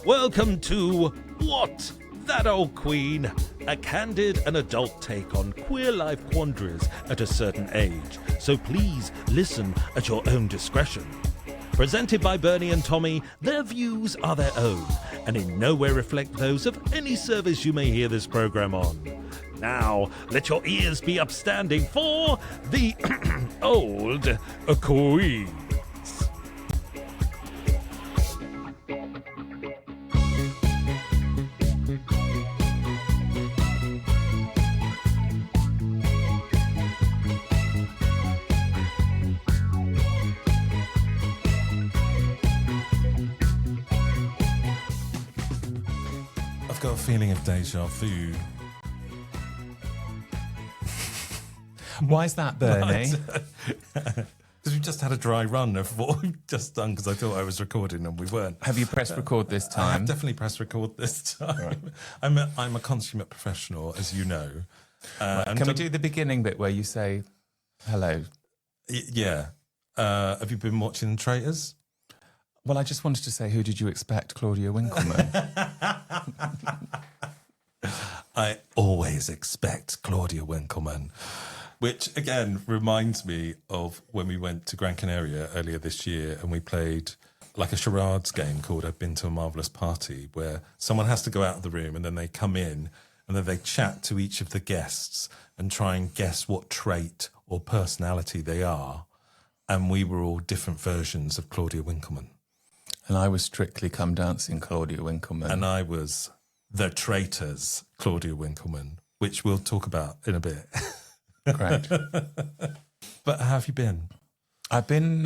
Welcome to What? That Old Queen, a candid and adult take on queer life quandaries at a certain age, so please listen at your own discretion. Presented by Bernie and Tommy, their views are their own and in no way reflect those of any service you may hear this program on. Now, let your ears be upstanding for the Old Queen. I've got a feeling of deja vu. Why is that, Bernie? Because we just had a dry run of what we've just done because I thought I was recording and we weren't. Have you pressed record this time? I have definitely pressed record this time. Right. I'm a consummate professional, as you know. Can we do the beginning bit where you say hello? Yeah. Have you been watching Traitors? Well, I just wanted to say, who did you expect, Claudia Winkleman? I always expect Claudia Winkleman. Which, again, reminds me of when we went to Gran Canaria earlier this year and we played like a charades game called I've Been to a Marvellous Party, where someone has to go out of the room and then they come in and then they chat to each of the guests and try and guess what trait or personality they are. And we were all different versions of Claudia Winkleman. And I was Strictly Come Dancing, Claudia Winkleman. And I was the Traitors, Claudia Winkleman, which we'll talk about in a bit. Great. But how have you been? I've been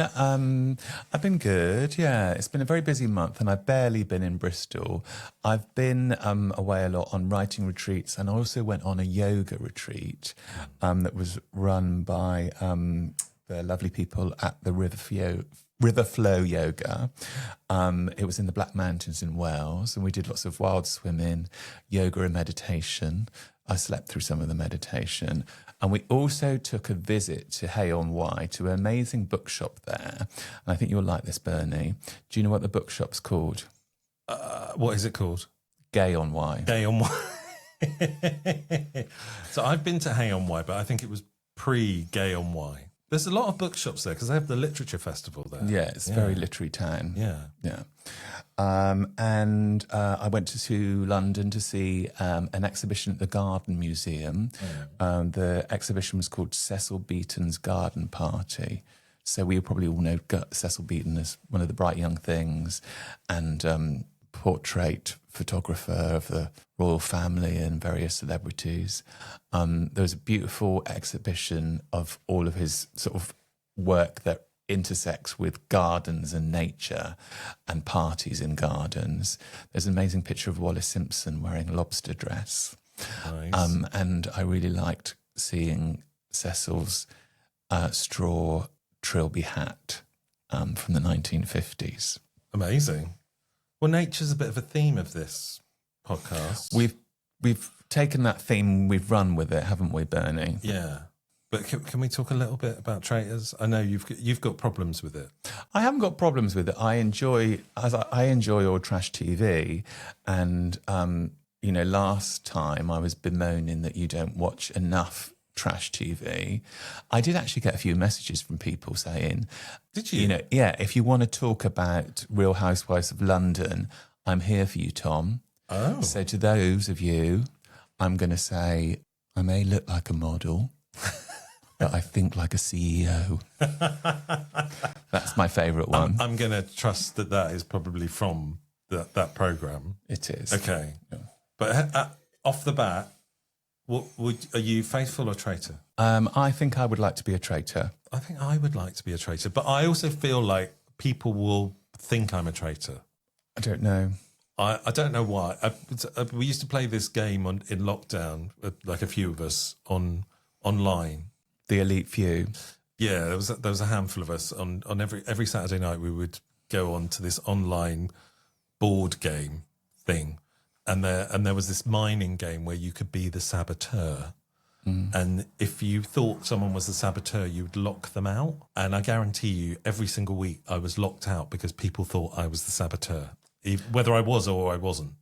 good. Yeah, it's been a very busy month, and I've barely been in Bristol. I've been away a lot on writing retreats, and I also went on a yoga retreat that was run by the lovely people at the River Flow Yoga. It was in the Black Mountains in Wales, and we did lots of wild swimming, yoga and meditation. I slept through some of the meditation. And we also took a visit to Hay-on-Wye, to an amazing bookshop there. And I think you'll like this, Bernie. Do you know what the bookshop's called? What is it called? Gay-on-Wye. Gay-on-Wye. So I've been to Hay-on-Wye, but I think it was pre-Gay-on-Wye. There's a lot of bookshops there because they have the literature festival there. Yeah, it's a very literary town. Yeah. Yeah. And I went to London to see an exhibition at the Garden Museum. The exhibition was called Cecil Beaton's Garden Party. So we probably all know Cecil Beaton as one of the bright young things and portrait photographer of the royal family and various celebrities. There was a beautiful exhibition of all of his sort of work that intersects with gardens and nature and parties in gardens. There's an amazing picture of Wallis Simpson wearing a lobster dress. Nice. And I really liked seeing Cecil's straw trilby hat from the 1950s. Amazing. Well, nature's a bit of a theme of this podcast. We've taken that theme, we've run with it, haven't we, Bernie? Yeah. But can we talk a little bit about Traitors? I know you've got problems with it. I haven't got problems with it. I enjoy all trash TV, and last time I was bemoaning that you don't watch enough trash TV. I did actually get a few messages from people saying, "Did you? If you want to talk about Real Housewives of London, I'm here for you, Tom." Oh, so to those of you, I'm going to say I may look like a model. But I think like a CEO. That's my favourite one. I'm going to trust that is probably from that programme. It is. Okay. Yeah. But off the bat, are you faithful or traitor? I think I would like to be a traitor. I think I would like to be a traitor. But I also feel like people will think I'm a traitor. I don't know. I don't know why. We used to play this game in lockdown, like a few of us, online. The elite few. Yeah, there was a handful of us on every Saturday night. We would go on to this online board game thing, and there was this mining game where you could be the saboteur, and if you thought someone was the saboteur, you would lock them out. And I guarantee you, every single week I was locked out because people thought I was the saboteur. whether I was or I wasn't.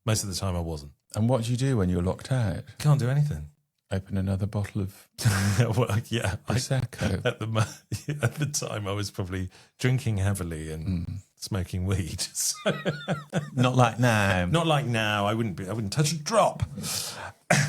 Most of the time I wasn't. And what do you do when you're locked out? Can't do anything. Open another bottle of Well, yeah. Prosecco. At the time, I was probably drinking heavily and smoking weed. So, Not like now. not like now. I wouldn't touch a drop.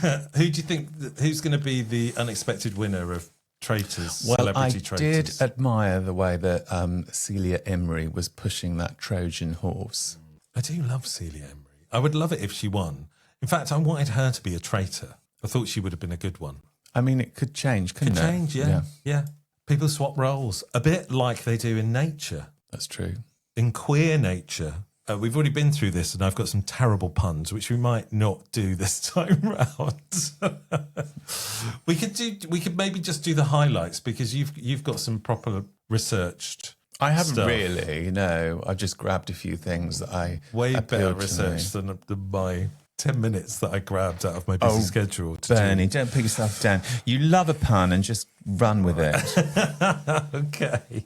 Who do you think? Who's going to be the unexpected winner of Traitors? Well, Celebrity I Traitors? did admire the way that Celia Imrie was pushing that Trojan horse. I do love Celia Imrie. I would love it if she won. In fact, I wanted her to be a traitor. I thought she would have been a good one. I mean, it could change, couldn't Could it? change, yeah. People swap roles, a bit like they do in nature. That's true. In queer nature, we've already been through this, and I've got some terrible puns, which we might not do this time round. We could maybe just do the highlights, because you've got some proper researched. I haven't stuff. really, no. I've just grabbed a few things that I Way better appealed to research me. than my 10 minutes that I grabbed out of my busy schedule. Bernie, don't put yourself down. You love a pun and just run with it. Okay.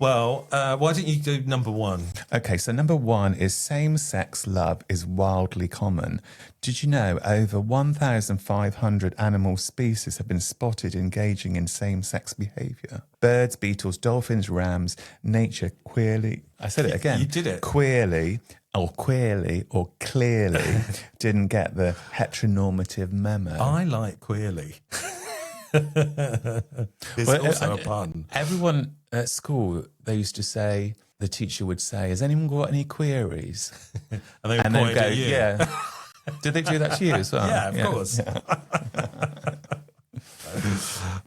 Well, why don't you do number one? Okay, so number one is same-sex love is wildly common. Did you know over 1,500 animal species have been spotted engaging in same-sex behaviour? Birds, beetles, dolphins, rams, nature queerly... I said it again. You did it. Queerly or clearly didn't get the heteronormative memo. I like queerly. It's also a pun. Everyone at school, they used to say, the teacher would say, has anyone got any queries? And they would And point then go, at you. yeah. Did they do that to you as well? Yeah, of course.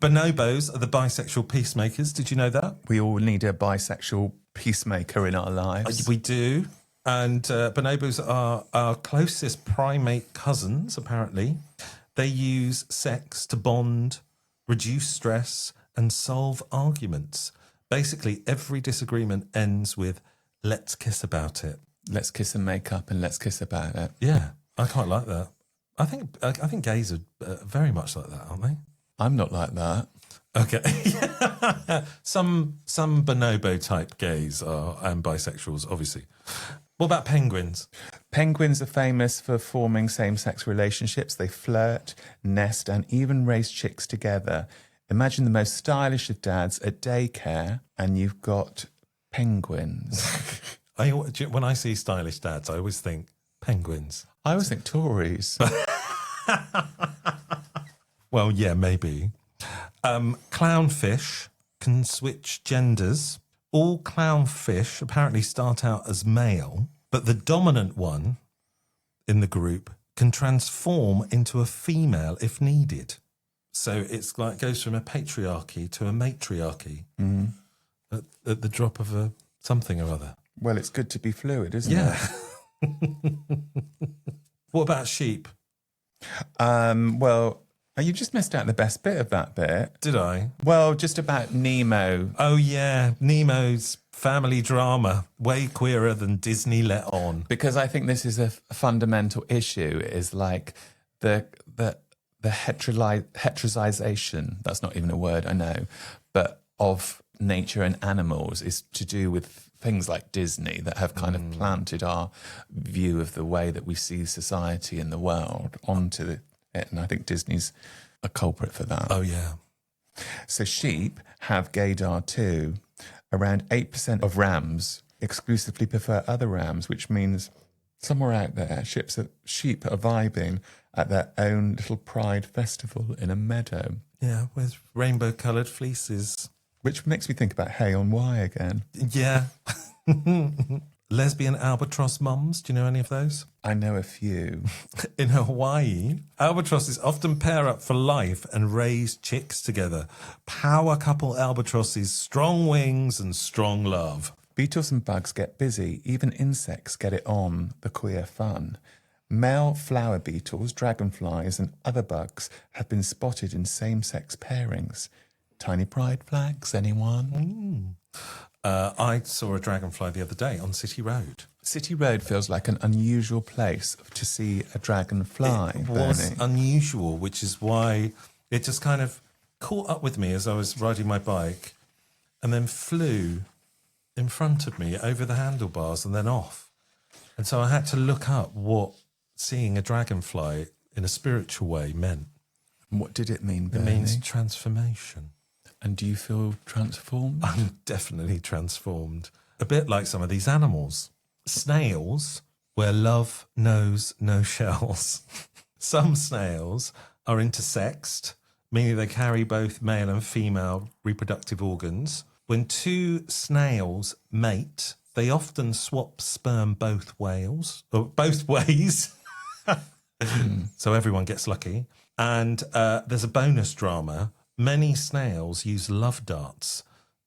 Bonobos are the bisexual peacemakers. Did you know that? We all need a bisexual peacemaker in our lives. We do. And bonobos are our closest primate cousins, apparently. They use sex to bond, reduce stress, and solve arguments. Basically, every disagreement ends with, let's kiss about it. Let's kiss and make up and let's kiss about it. Yeah, I quite like that. I think gays are very much like that, aren't they? I'm not like that. Okay. Some bonobo type gays are, and bisexuals, obviously. What about penguins? Penguins are famous for forming same-sex relationships. They flirt, nest, and even raise chicks together. Imagine the most stylish of dads at daycare, and you've got penguins. When I see stylish dads, I always think penguins. I always think Tories. Well, yeah, maybe. Clownfish can switch genders. All clownfish apparently start out as male, but the dominant one in the group can transform into a female if needed. So it's like goes from a patriarchy to a matriarchy at the drop of a something or other. Well, it's good to be fluid, isn't it? Yeah. What about sheep? Well, you just missed out the best bit of that bit. Did I? Well, just about Nemo. Oh, yeah. Nemo's family drama, way queerer than Disney let on. Because I think this is a fundamental issue, is like the heterosization, that's not even a word, I know, but of nature and animals is to do with things like Disney that have kind of planted our view of the way that we see society and the world onto it. And I think Disney's a culprit for that. Oh, yeah. So sheep have gaydar too. Around 8% of rams exclusively prefer other rams, which means somewhere out there, sheep are vibing at their own little pride festival in a meadow. Yeah, with rainbow-coloured fleeces. Which makes me think about Hay on Wye again. Yeah. Lesbian albatross mums, do you know any of those? I know a few. In Hawaii, albatrosses often pair up for life and raise chicks together. Power couple albatrosses, strong wings and strong love. Beetles and bugs get busy. Even insects get it on, the queer fun. Male flower beetles, dragonflies and other bugs have been spotted in same-sex pairings. Tiny pride flags, anyone? I saw a dragonfly the other day on City Road. City Road feels like an unusual place to see a dragonfly. It was Bernie. unusual, which is why it just kind of caught up with me as I was riding my bike and then flew in front of me over the handlebars and then off. And so I had to look up what seeing a dragonfly in a spiritual way meant. What did it mean, It Bernie? means transformation. And do you feel transformed? I'm definitely transformed. A bit like some of these animals. Snails, where love knows no shells. Some snails are intersexed, meaning they carry both male and female reproductive organs. When two snails mate, they often swap sperm both ways. So everyone gets lucky. And there's a bonus drama. Many snails use love darts,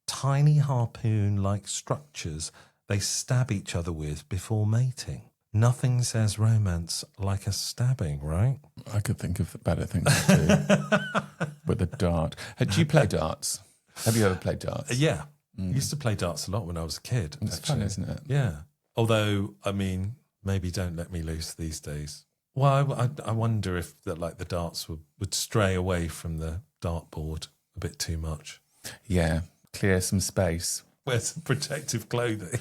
tiny harpoon-like structures they stab each other with before mating. Nothing says romance like a stabbing, right? I could think of better things to do with a dart. Do you play darts? Have you ever played darts? Yeah. I used to play darts a lot when I was a kid. It's fun, isn't it? Yeah. Although, I mean, maybe don't let me loose these days. Well, I wonder if the darts would stray away from the dartboard a bit too much. Yeah, clear some space. Wear some protective clothing.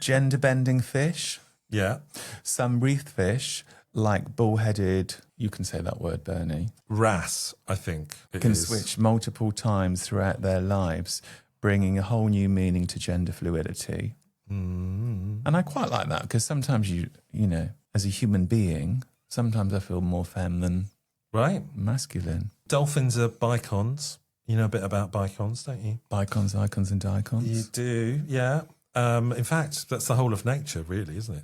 Gender-bending fish. Yeah. Some reef fish, like bull-headed, you can say that word, Bernie, wrasse, I think it can is. switch multiple times throughout their lives, bringing a whole new meaning to gender fluidity. And I quite like that because sometimes you know, as a human being, sometimes I feel more femme than Right. masculine. Dolphins are bicons. You know a bit about bicons, don't you? Bicons, icons and dicons. You do, yeah. In fact, that's the whole of nature, really, isn't it?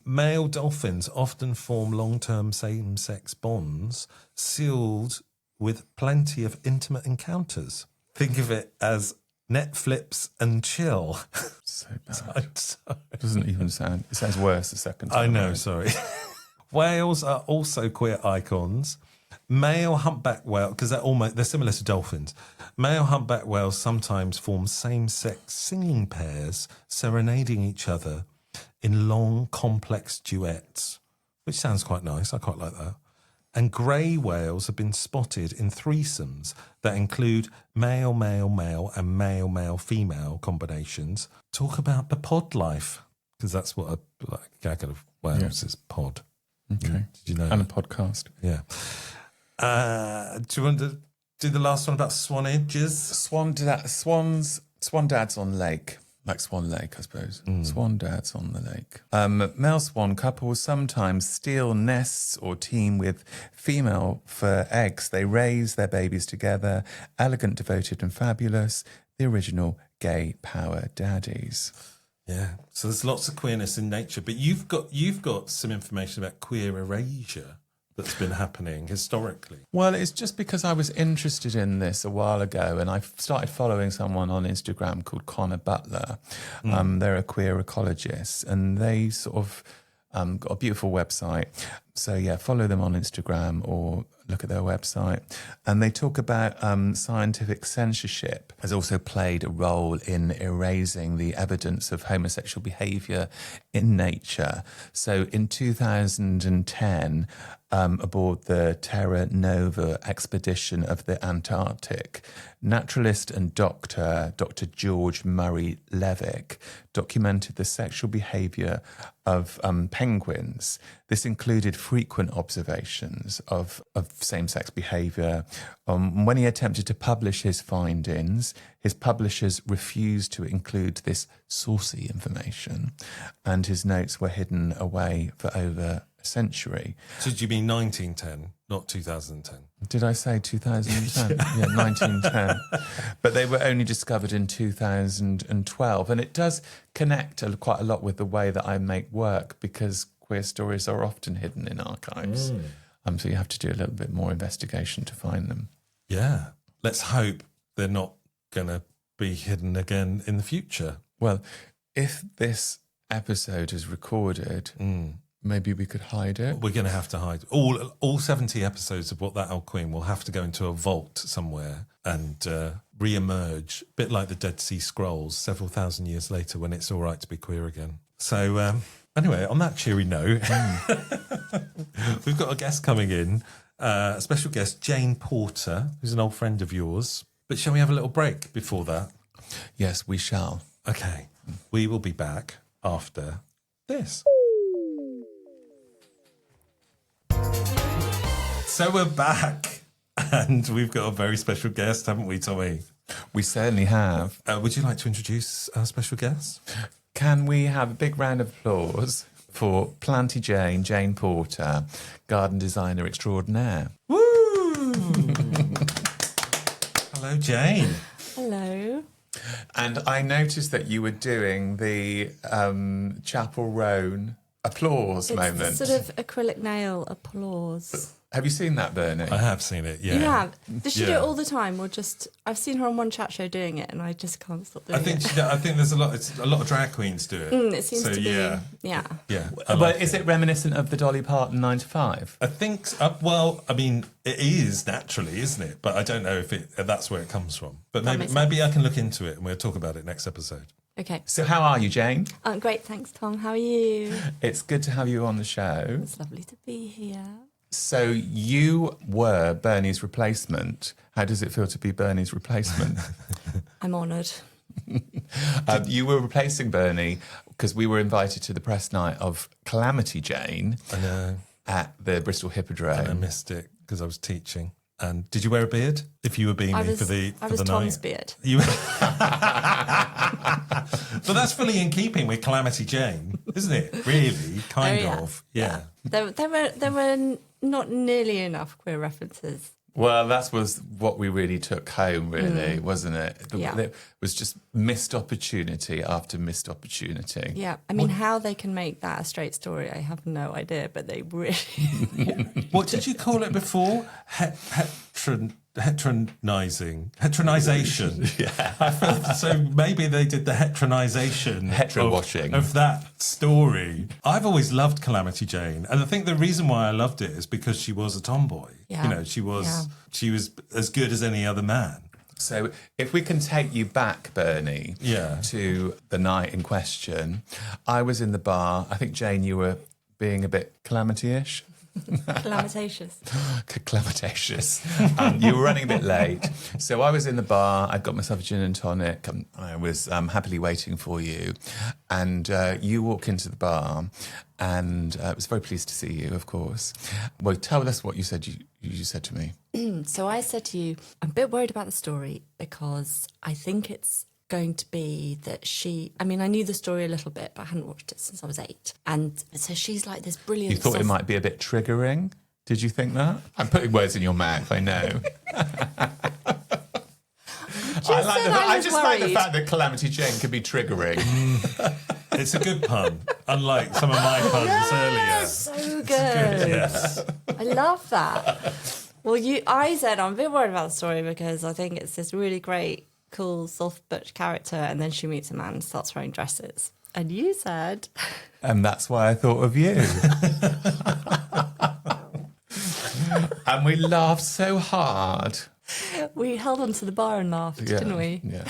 Male dolphins often form long-term same-sex bonds sealed with plenty of intimate encounters. Think of it as Netflix and chill. So bad. I'm sorry. It doesn't even sound... It sounds worse the second time. I know, right? sorry. Whales are also queer icons. Male humpback whale, because they're similar to dolphins. Male humpback whales sometimes form same-sex singing pairs, serenading each other in long, complex duets, which sounds quite nice. I quite like that. And grey whales have been spotted in threesomes that include male, male, male and male, male, female combinations. Talk about the pod life, because that's what a gaggle of whales is, pod. Okay. Did you know And that? a podcast. Yeah. Do you want to do the last one about swanages? Swan dads on lake. Like Swan Lake, I suppose. Swan dads on the lake. Male swan couples sometimes steal nests or team with female for eggs. They raise their babies together. Elegant, devoted and fabulous. The original gay power daddies. Yeah. So there's lots of queerness in nature, but you've got some information about queer erasure that's been happening historically. Well, it's just because I was interested in this a while ago and I started following someone on Instagram called Connor Butler. They're a queer ecologist and they sort of got a beautiful website. So, yeah, follow them on Instagram or look at their website. And they talk about scientific censorship has also played a role in erasing the evidence of homosexual behaviour in nature. So in 2010, aboard the Terra Nova expedition of the Antarctic, naturalist and Dr. George Murray Levick documented the sexual behaviour of penguins. This included frequent observations of same-sex behaviour. When he attempted to publish his findings, his publishers refused to include this saucy information, and his notes were hidden away for over a century. So do you mean 1910, not 2010? Did I say 2010? Yeah, 1910. But they were only discovered in 2012. And it does connect quite a lot with the way that I make work because queer stories are often hidden in archives. So you have to do a little bit more investigation to find them. Yeah. Let's hope they're not going to be hidden again in the future. Well, if this episode is recorded... Maybe we could hide it. We're going to have to hide. All 70 episodes of What That Old Queen will have to go into a vault somewhere and re-emerge, a bit like the Dead Sea Scrolls, several thousand years later when it's all right to be queer again. So anyway, on that cheery note, we've got a guest coming in, a special guest, Jane Porter, who's an old friend of yours. But shall we have a little break before that? Yes, we shall. Okay. We will be back after this. So we're back, and we've got a very special guest, haven't we, Tommy? We certainly have. Would you like to introduce our special guest? Can we have a big round of applause for Planty Jane Porter, garden designer extraordinaire? Woo! Hello, Jane. Hello. And I noticed that you were doing the Chapel Roan applause moment. It's sort of acrylic nail applause. Have you seen that, Bernie? I have seen it, yeah. You have? Does she do Yeah. it all the time, or just? I've seen her on one chat show doing it, and I just can't stop doing I think it. I think there's a lot of drag queens do it. It seems so, to be. yeah. Yeah. Yeah. But is it reminiscent of the Dolly Parton 9 to 5? I think, well, I mean, it is naturally, isn't it? But I don't know if that's where it comes from. But makes maybe I can look into it and we'll talk about it next episode. Okay. So how are you, Jane? Great, thanks, Tom. How are you? It's good to have you on the show. It's lovely to be here. So you were Bernie's replacement. How does it feel to be Bernie's replacement? I'm honoured. You were replacing Bernie because we were invited to the press night of Calamity Jane I know. at the Bristol Hippodrome. And I missed it because I was teaching. And did you wear a beard? If you were being me for the I was night. Tom's beard. You... But that's fully in keeping with Calamity Jane, isn't it? Really, kind yeah. of. Yeah. There were not nearly enough queer references. Well, that was what we really took home, really, wasn't it? Yeah. It was just missed opportunity after missed opportunity. Yeah, I mean, how they can make that a straight story, I have no idea, but they really... What did you call it before? Heteronization. Yeah. I felt so maybe they did the heteronization Hetero-washing. of that story. I've always loved Calamity Jane, and I think the reason why I loved it is because she was a tomboy. Yeah. You know, she was as good as any other man. So if we can take you back, Bernie, Yeah. to the night in question, I was in the bar. I think, Jane, you were being a bit calamity-ish. Calamitatious. Calamitatious. You were running a bit late. So I was in the bar. I'd got myself a gin and tonic. I was happily waiting for you. And you walk into the bar, and I was very pleased to see you, of course. Well, tell us what you said. You said to me. So I said to you, I'm a bit worried about the story because I think it's going to be that I knew the story a little bit, but I hadn't watched it since I was 8. And so she's like this brilliant... You thought it might be a bit triggering? Did you think that? I'm putting words in your mouth, I know. I just like the fact that Calamity Jane could be triggering. It's a good pun, unlike some of my puns earlier. So good. Yes. I love that. Well, I said I'm a bit worried about the story because I think it's this really great, cool, soft butch character, and then she meets a man and starts wearing dresses. And you said... And that's why I thought of you. And we laughed so hard. We held onto the bar and laughed, didn't we? Yeah.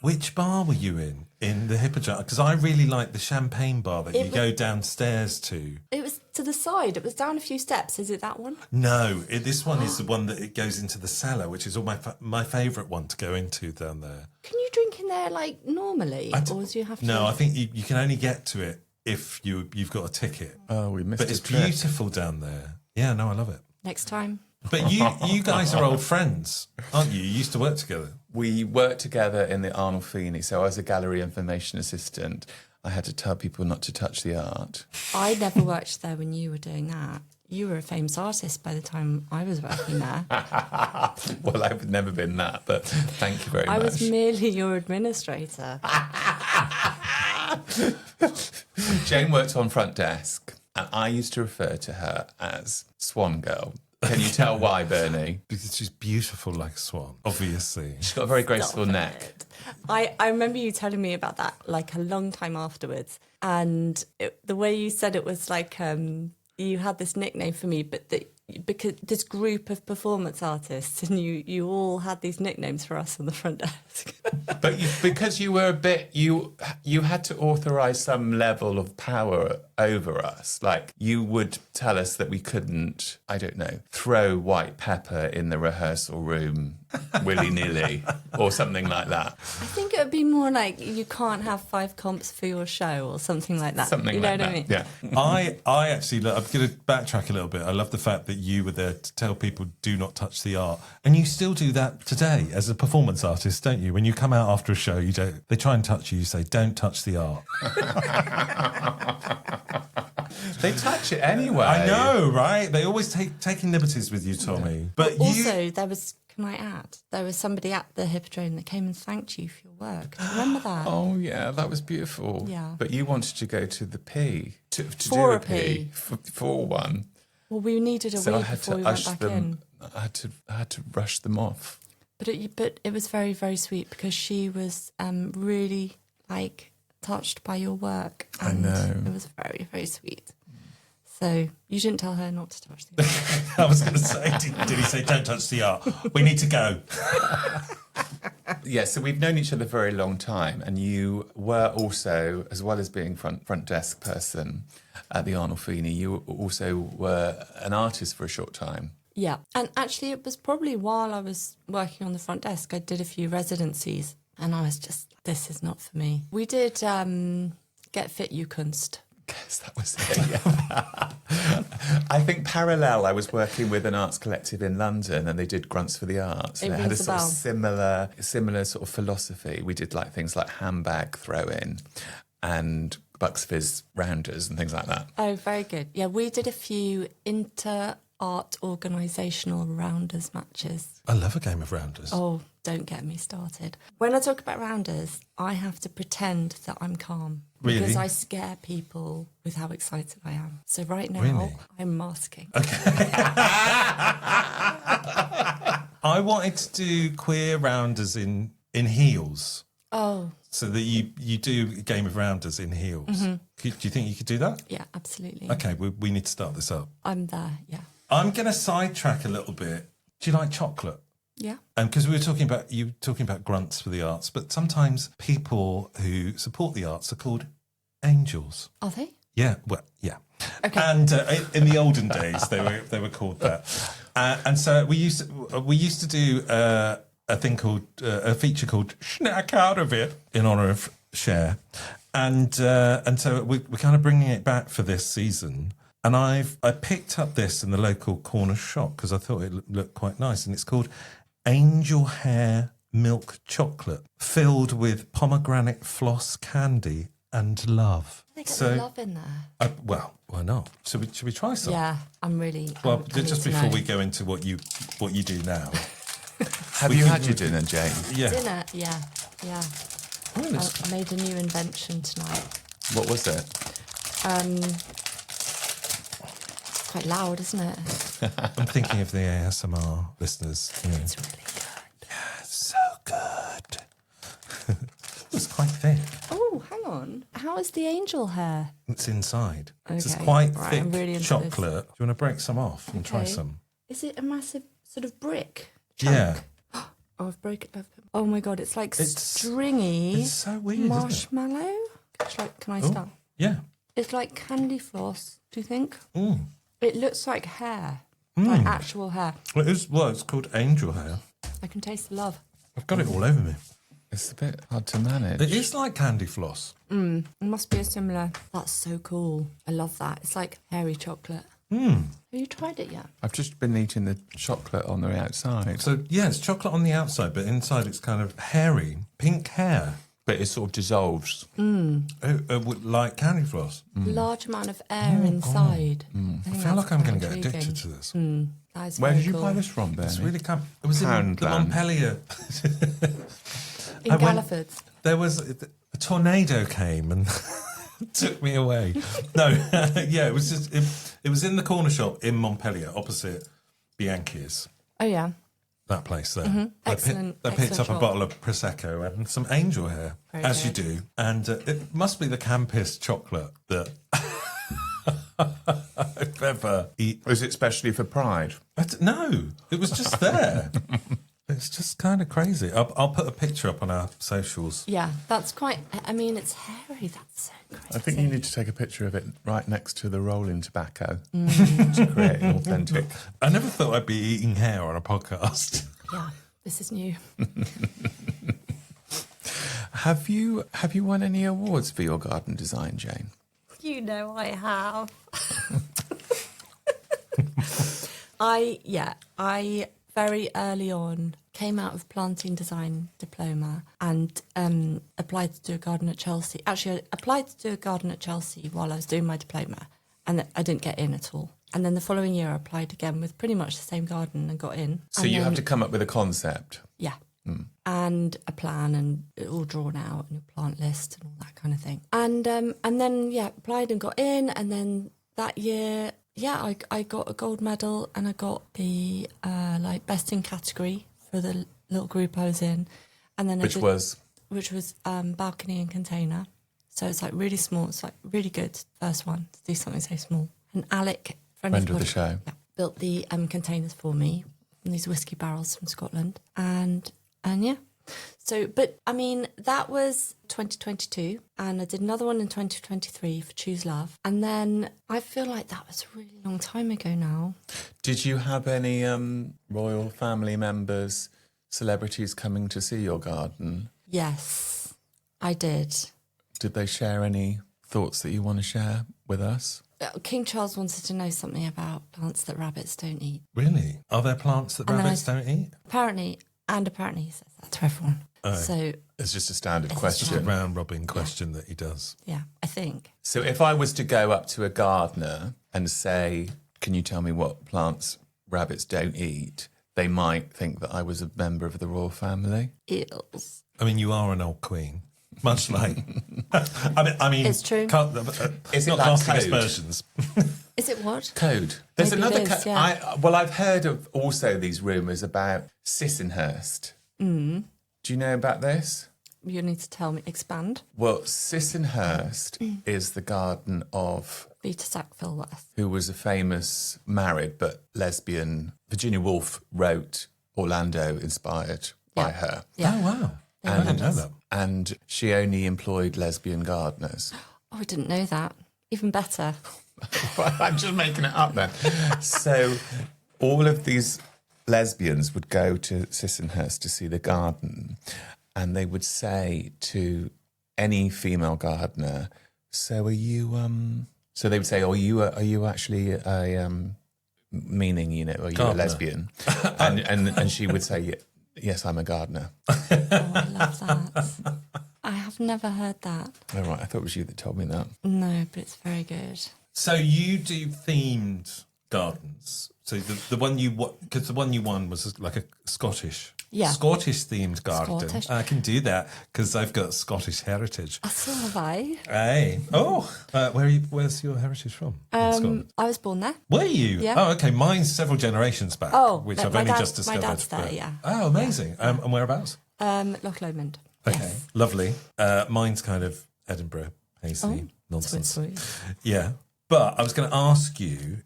Which bar were you in? In the Hippodrome? Because I really like the champagne bar that you go downstairs to. It was to the side. It was down a few steps. Is it that one? No, this one is the one that it goes into the cellar, which is all my favourite one to go into down there. Can you drink in there like normally, or do you have to? No, I think you can only get to it if you've got a ticket. Oh, we missed But a it's trick. beautiful down there. Yeah, no, I love it. Next time. But you guys are old friends, aren't you? You used to work together. We worked together in the Arnold Feeney, so I was a gallery information assistant. I had to tell people not to touch the art. I never worked there when you were doing that. You were a famous artist by the time I was working there. Well, I've never been that, but thank you very much. I was merely your administrator. Jane worked on front desk, and I used to refer to her as Swan Girl. Can you tell why, Bernie? Because she's beautiful like a swan, obviously. She's got a very graceful neck. I remember you telling me about that like a long time afterwards. And the way you said it was like you had this nickname for me, but because this group of performance artists and you all had these nicknames for us on the front desk. But because you were a bit, you had to authorise some level of power over us. Like, you would tell us that we couldn't, I don't know, throw white pepper in the rehearsal room willy-nilly or something like that. I think it would be more like you can't have 5 comps for your show or something like that. Something you know like what that, I mean? yeah. I actually, look, I'm going to backtrack a little bit. I love the fact that you were there to tell people do not touch the art, and you still do that today as a performance artist, don't you? When you come out after a show, they try and touch you. You say, "Don't touch the art." They touch it anyway. I know, right? They always taking liberties with you, Tommy. But also, there was. Can I add? There was somebody at the Hippodrome that came and thanked you for your work. Do you remember that? Oh yeah, that was beautiful. Yeah. But you wanted to go to the P to For do a P. for one. Well, we needed a So I week had before to we went ush back them. in. I had to rush them off. But it was very, very sweet because she was really touched by your work. And I know. It was very, very sweet. So you didn't tell her not to touch the art. I was going to say, did he say, "Don't touch the art"? We need to go. Yeah, so we've known each other for a very long time, and you were also, as well as being front desk person at the Arnolfini, you also were an artist for a short time. Yeah. And actually, it was probably while I was working on the front desk, I did a few residencies and I was just, this is not for me. We did Get Fit, You Kunst. Yes, that was it. Yeah. I think parallel, I was working with an arts collective in London, and they did Grunts for the Arts. And it had a sort of similar sort of philosophy. We did things like handbag throw-in and Bucks Fizz rounders and things like that. Oh, very good. Yeah, we did a few inter-art organisational rounders matches. I love a game of rounders. Oh, don't get me started. When I talk about rounders, I have to pretend that I'm calm. Really? Because I scare people with how excited I am. So right now, Really? I'm masking. I wanted to do queer rounders in heels. Oh. So that you do a game of rounders in heels. Mm-hmm. Do you think you could do that? Yeah, absolutely. Okay, we need to start this up. I'm there, yeah. I'm going to sidetrack a little bit. Do you like chocolate? Yeah. Because you were talking about grunts for the arts, but sometimes people who support the arts are called angels. Are they? Yeah, well, yeah. Okay. And in the olden days, they were called that. And so we used to do a feature called "Snack Out of It" in honour of Cher, and so we're kind of bringing it back for this season. And I picked up this in the local corner shop because I thought it looked quite nice, and it's called Angel Hair Milk Chocolate, filled with pomegranate floss candy and love. They got the love in there. Well, why not? Should we try some? Yeah, I'm really. Well, I need just to before know. we go into what you do now. Have you had your dinner, Jane? Yeah. Dinner, yeah. Oh, I made a new invention tonight. What was it? It's quite loud, isn't it? I'm thinking of the ASMR listeners. Yeah. It's really good. Yeah, it's so good. It's quite thick. Oh, hang on. How is the angel hair? It's inside. It's Okay, quite right, thick I'm really into chocolate. this. Do you want to break some off and try Okay. some? Is it a massive sort of brick chunk? Yeah. Oh, I've broken it. Oh my god, it's like It's- stringy It's so weird, isn't it? marshmallow. Can I Oh, start? yeah. It's like candy floss. Do you think? Mm. It looks like hair, like actual hair. It's called angel hair. I can taste the love. I've got it all over me. It's a bit hard to manage. It is like candy floss. It must be a similar. That's so cool. I love that. It's like hairy chocolate. Mm. Have you tried it yet? I've just been eating the chocolate on the outside. So, yeah, it's chocolate on the outside, but inside it's kind of hairy, pink hair. But it sort of dissolves. Like candy floss. Large amount of air inside. I feel like I'm going to get addicted to this. That is Where very did you cool. buy this from, Bernie? It's really it was in the Poundland. Montpellier. In I went- Galliford's. There was a tornado came and took me away. No, yeah, it was just it was in the corner shop in Montpellier, opposite Bianchi's. Oh yeah. That place there. Excellent- I picked excellent up a shop. bottle of prosecco and some angel hair, Very as good. you do. And it must be the campest chocolate that I've ever eaten. Was it specially for Pride? No, it was just there. It's just kind of crazy. I'll put a picture up on our socials. Yeah, that's quite. I mean, it's hairy. That's so crazy. I think you need to take a picture of it right next to the rolling tobacco to create an authentic. I never thought I'd be eating hair on a podcast. Yeah, this is new. Have you won any awards for your garden design, Jane? You know I have. I very early on came out of planting design diploma and applied to do a garden at Chelsea. Actually, I applied to do a garden at Chelsea while I was doing my diploma, and I didn't get in at all. And then the following year, I applied again with pretty much the same garden and got in. So you have to come up with a concept. Yeah. And a plan and it all drawn out and a plant list and all that kind of thing. And then, applied and got in. And then that year, I got a gold medal and I got the best in category for the little group I was in. And then Which was balcony and container. So it's like really small. It's like really good first one to do something so small. And Alec, friend of the show, built the containers for me from these whiskey barrels from Scotland. And yeah. So, but I mean, that was 2022 and I did another one in 2023 for Choose Love. And then I feel like that was a really long time ago now. Did you have any royal family members, celebrities coming to see your garden? Yes, I did. Did they share any thoughts that you want to share with us? King Charles wanted to know something about plants that rabbits don't eat. Really? Are there plants that rabbits don't eat? Apparently he says that to everyone. Oh. So it's just a standard question. Just a round robin question that he does. Yeah, I think. So if I was to go up to a gardener and say, can you tell me what plants rabbits don't eat? They might think that I was a member of the royal family. Eels. I mean, you are an old queen. Much like, I mean, it's true. Is it not like casting code? aspersions. Is it what? Code. There's Maybe another it is, code. yeah. I've heard of also these rumours about Sissinghurst. Do you know about this? You need to tell me. Expand. Well, Sissinghurst is the garden of Peter Sackville-West, who was a famous married but lesbian. Virginia Woolf wrote Orlando inspired by her. Yeah. Oh, wow. Yeah, I didn't know that. And she only employed lesbian gardeners. Oh, I didn't know that. Even better. I'm just making it up then. So all of these lesbians would go to Sissinghurst to see the garden, and they would say to any female gardener, so are you so they would say, are you actually a meaning, you know, are you Gardener. a lesbian? and she would say, yes, I'm a gardener. Oh, I love that. I have never heard that. All right, I thought it was you that told me that. No, but it's very good. So you do themed gardens. So the one because the one you won was like a Scottish themed garden. Scottish. I can do that because I've got Scottish heritage. So have I. Hey, where's your heritage from? in Scotland? I was born there. Were you? Yeah. Oh, okay. Mine's several generations back. which no, I've my only dad- just discovered. My dad's there, but- yeah. Oh, amazing. And whereabouts? Loch Lomond. Okay, Yes. lovely. Mine's kind of Edinburgh, Paisley, nonsense. Sweet. Yeah. But I was going to ask you,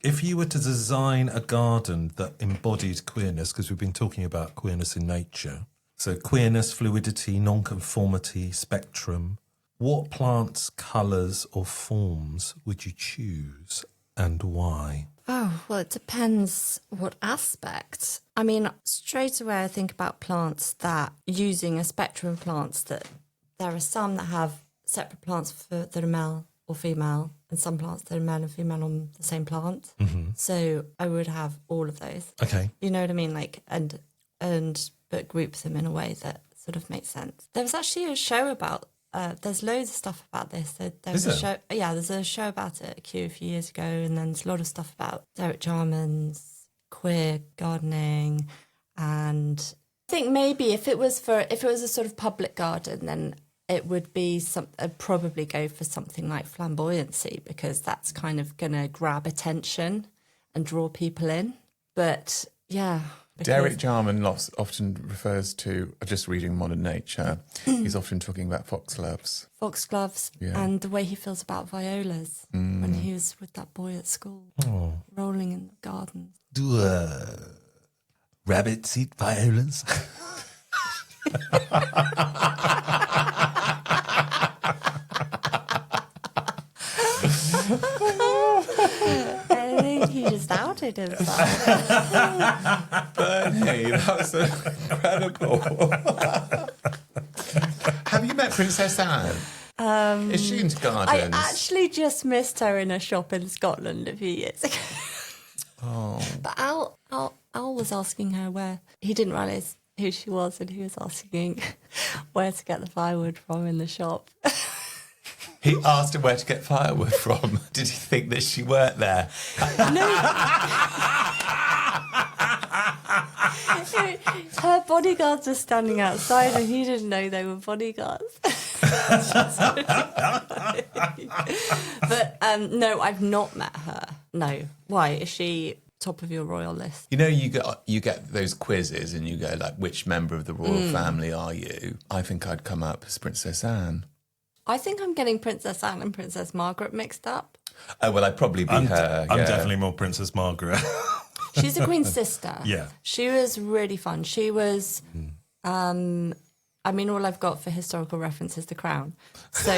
if you were to design a garden that embodied queerness, because we've been talking about queerness in nature, so queerness, fluidity, nonconformity, spectrum, what plants, colours or forms would you choose and why? Oh, well, it depends what aspect. I mean, straight away I think about plants that, using a spectrum of plants, that there are some that have separate plants that are male or female, and some plants that are male and female on the same plant. Mm-hmm. So I would have all of those. Okay. You know what I mean? Like, and but group them in a way that sort of makes sense. There was actually a show about, there's loads of stuff about this. There's a show, there's a show about it at Q a few years ago, and then there's a lot of stuff about Derek Jarman's queer gardening. And I think maybe if it was a sort of public garden, then it would be I'd probably go for something like flamboyancy, because that's kind of going to grab attention and draw people in. But yeah. Derek Jarman often refers to, just reading Modern Nature, he's often talking about foxgloves. Foxgloves, and the way he feels about violas when he was with that boy at school, rolling in the garden. Do rabbits eat violas? I think he just outed himself. Bernie, that was incredible. Have you met Princess Anne? Is she into gardens? I actually just missed her in a shop in Scotland a few years ago. But Al was asking her where he didn't realise who she was, and he was asking where to get the firewood from in the shop. He asked her where to get firewood from. Did he think that she worked there? Her bodyguards were standing outside, and he didn't know they were bodyguards. But no, I've not met her. No. Why? Is she top of your royal list? You know, you get those quizzes and you go like, which member of the royal family are you? I think I'd come up as Princess Anne. I think I'm getting Princess Anne and Princess Margaret mixed up. Oh, well, I'd probably be her. I'm yeah. definitely more Princess Margaret. She's the Queen's sister. Yeah. She was really fun. She was, I mean, all I've got for historical reference is The Crown. So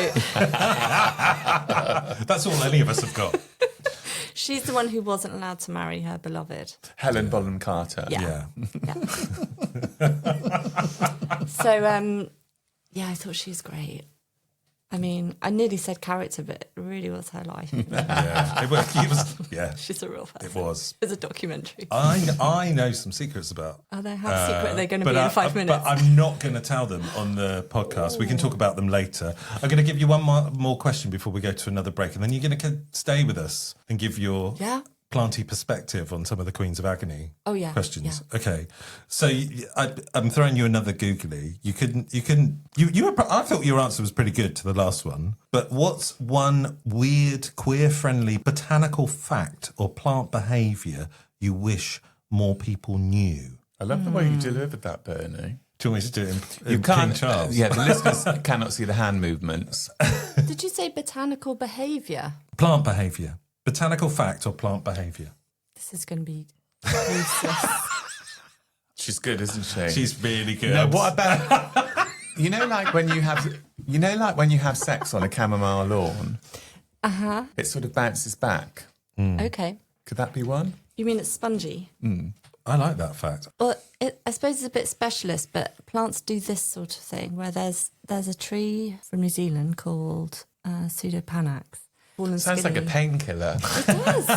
That's all any of us have got. she's the one who wasn't allowed to marry her beloved. Helen Bonham Carter. Yeah. Yeah. So, yeah, I thought she was great. I mean, I nearly said character, but it really was her life. Yeah. It was, yeah. She's a real person. It was. It was a documentary. I know some secrets about. Oh, they how secret they're going to but be in 5 minutes. But I'm not going to tell them on the podcast. We can talk about them later. I'm going to give you one more question before we go to another break, and then you're going to stay with us and give your planty perspective on some of the Queens of Agony questions. Yeah. Okay, so I'm throwing you another googly. I thought your answer was pretty good to the last one. But what's one weird, queer-friendly botanical fact or plant behaviour you wish more people knew? I love the way you delivered that, Bernie. Do you want me to do it in You can't, King Charles? yeah, the listeners cannot see the hand movements. Did you say botanical behaviour? Plant behaviour. Botanical fact or plant behaviour? This is going to be useless. She's good, isn't she? She's really good. No, what about like when you have sex on a chamomile lawn? It sort of bounces back. Okay. Could that be one? You mean it's spongy? I like that fact. Well, I suppose it's a bit specialist, but plants do this sort of thing where there's a tree from New Zealand called pseudopanax. Sounds like a painkiller. It does.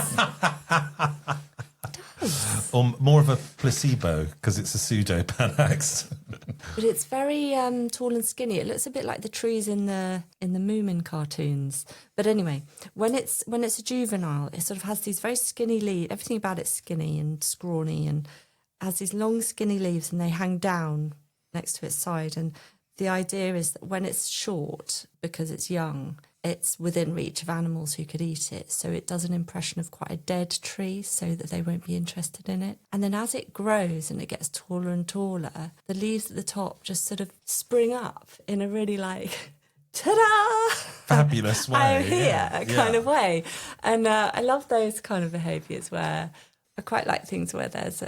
Or more of a placebo because it's a pseudopanax. But it's very tall and skinny. It looks a bit like the trees in the Moomin cartoons. But anyway, when it's a juvenile, it sort of has these very skinny leaves. Everything about it's skinny and scrawny and has these long skinny leaves, and they hang down next to its side. And the idea is that when it's short, because it's young, it's within reach of animals who could eat it. So it does an impression of quite a dead tree so that they won't be interested in it. And then as it grows and it gets taller and taller, the leaves at the top just sort of spring up in a really like, ta-da! Fabulous way. I'm here kind of way. And I love those kind of behaviours where I quite like things where there's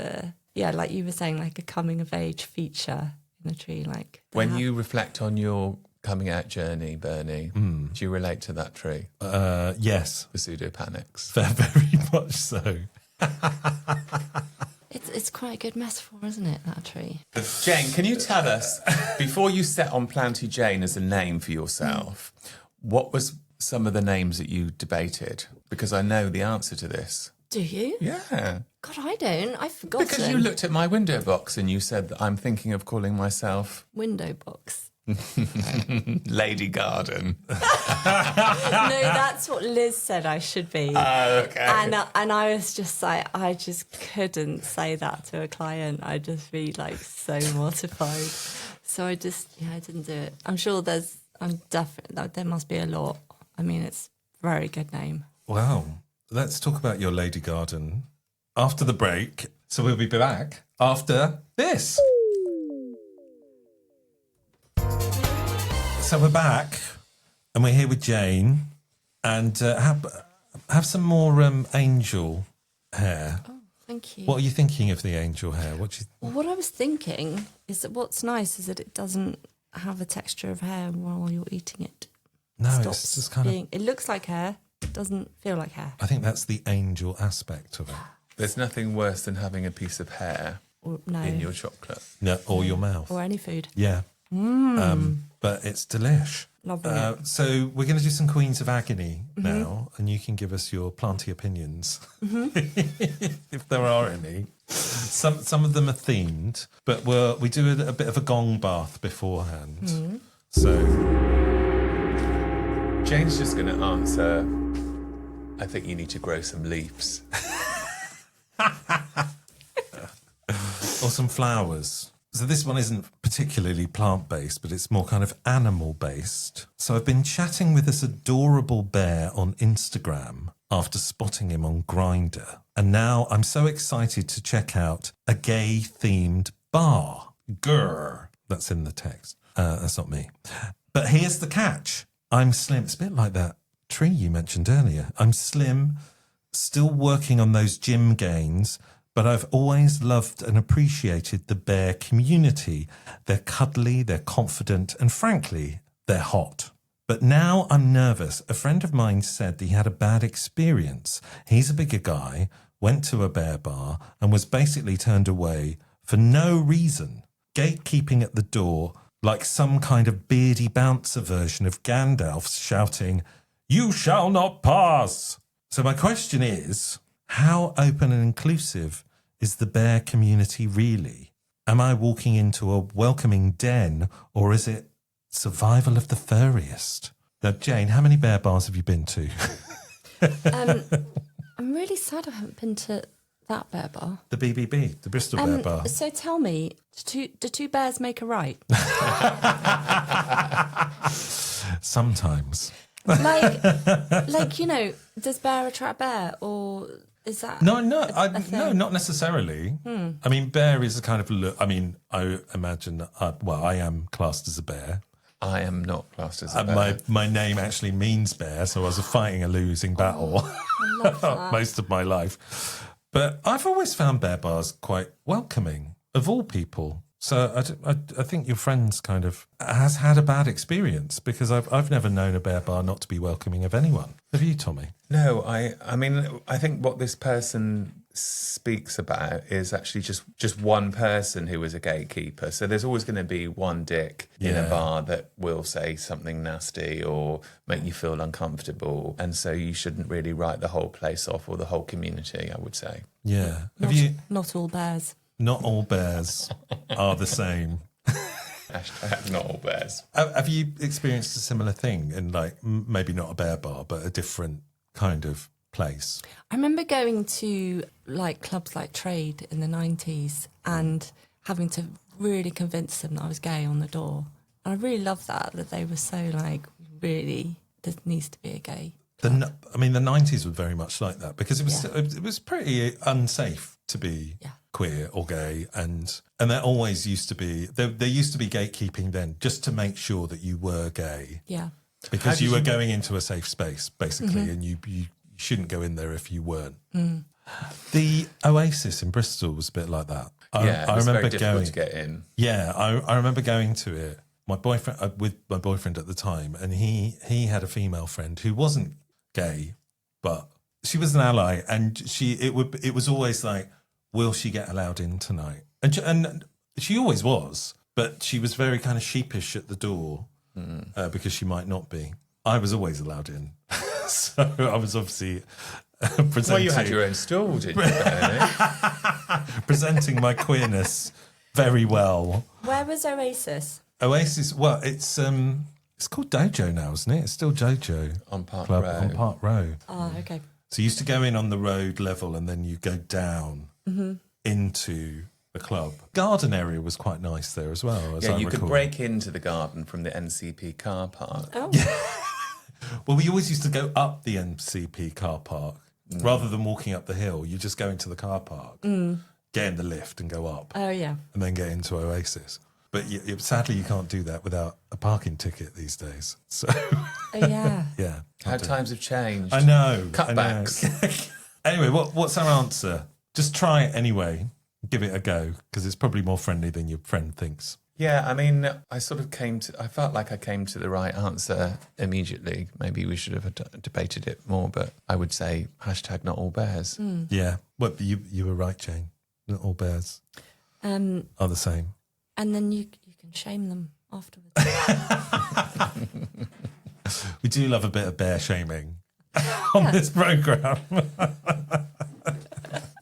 like you were saying, like a coming of age feature in a tree. Like When you reflect on your coming out journey, Bernie, do you relate to that tree? Yes. The pseudopanax. Very much so. It's quite a good metaphor, isn't it, that tree? Jane, can you tell us, before you set on Planty Jane as a name for yourself, what was some of the names that you debated? Because I know the answer to this. Do you? Yeah. God, I don't. I've forgotten. Because you looked at my window box and you said that I'm thinking of calling myself Window box. Lady Garden. No, that's what Liz said I should be. Okay. And I was just like, I just couldn't say that to a client. I'd just be like so mortified. So I didn't do it. I'm sure there must be a lot. I mean, it's a very good name. Wow. Let's talk about your Lady Garden after the break. So we'll be back after this. So we're back, and we're here with Jane, and have some more angel hair. Oh, thank you. What are you thinking of the angel hair? Well, what I was thinking is that what's nice is that it doesn't have a texture of hair while you're eating it. No, it's just kind of... It looks like hair. It doesn't feel like hair. I think that's the angel aspect of it. There's nothing worse than having a piece of hair in your chocolate. No, or your mouth. Or any food. Yeah. But it's delish. Loving it. So we're going to do some Queens of Agony now, and you can give us your planty opinions, if there are any. Some of them are themed, but we do a bit of a gong bath beforehand. So Jane's just going to answer, I think you need to grow some leaves. or some flowers. So this one isn't particularly plant-based, but it's more kind of animal-based. So I've been chatting with this adorable bear on Instagram after spotting him on Grindr. And now I'm so excited to check out a gay-themed bar. Grr. That's in the text. That's not me. But here's the catch. I'm slim. It's a bit like that tree you mentioned earlier. I'm slim, still working on those gym gains, but I've always loved and appreciated the bear community. They're cuddly, they're confident, and frankly, they're hot. But now I'm nervous. A friend of mine said he had a bad experience. He's a bigger guy, went to a bear bar, and was basically turned away for no reason. Gatekeeping at the door, like some kind of beardy bouncer version of Gandalf shouting, "You shall not pass!" So my question is, how open and inclusive is the bear community really? Am I walking into a welcoming den, or is it survival of the furriest? Now, Jane, how many bear bars have you been to? I'm really sad I haven't been to that bear bar. The BBB, the Bristol Bear Bar. So tell me, do two bears make a right? Sometimes. Like, you know, does bear attract bear, or is that No, a thing? no, not necessarily. I mean, bear is a kind of look. I mean, I imagine. I am classed as a bear. I am not classed as a bear. My name actually means bear, so I was fighting a losing battle I love that. most of my life. But I've always found bear bars quite welcoming, of all people. So I think your friend's kind of has had a bad experience, because I've never known a bear bar not to be welcoming of anyone. Have you, Tommy? No, I mean, I think what this person speaks about is actually just one person who is a gatekeeper. So there's always going to be one dick in a bar that will say something nasty or make you feel uncomfortable. And so you shouldn't really write the whole place off, or the whole community, I would say. Yeah. Have you? Not all bears. Not all bears are the same. Hashtag not all bears. Have you experienced a similar thing in, like, maybe not a bear bar, but a different kind of place? I remember going to like clubs like Trade in the 90s and having to really convince them that I was gay on the door. And I really loved that they were so like, really, there needs to be a gay. The 90s were very much like that, because it was pretty unsafe to be queer or gay, and there always used to be there used to be gatekeeping then, just to make sure that you were gay. Yeah. Because you were going into a safe space, basically, and you shouldn't go in there if you weren't. The Oasis in Bristol was a bit like that. It was very difficult to get in. Yeah, I remember going to it. My boyfriend, with my boyfriend at the time, and he had a female friend who wasn't gay, but she was an ally, and it was always like, will she get allowed in tonight? And she always was, but she was very kind of sheepish at the door, because she might not be. I was always allowed in, so I was obviously presenting. Well, you had your own stall, didn't you? Presenting my queerness very well. Where was Oasis? Oasis, well, it's called Dojo now, isn't it? It's still Dojo On Park Club Row. on Park Row. Oh, okay. So you used to go in on the road level, and then you go down into the club. Garden area was quite nice there as well, as I You recall. could break into the garden from the NCP car park. Oh. Well, we always used to go up the NCP car park rather than walking up the hill. You just go into the car park, get in the lift, and go up. Oh, yeah. And then get into Oasis. But sadly, you can't do that without a parking ticket these days. So, Oh, yeah. yeah. How times have changed. I know. Cutbacks. I know. Anyway, what's our answer? Just try it anyway. Give it a go, because it's probably more friendly than your friend thinks. Yeah, I mean, I felt like I came to the right answer immediately. Maybe we should have debated it more, but I would say hashtag not all bears. Yeah. Well, you were right, Jane. Not all bears are the same. And then you can shame them afterwards. We do love a bit of bear shaming on this programme.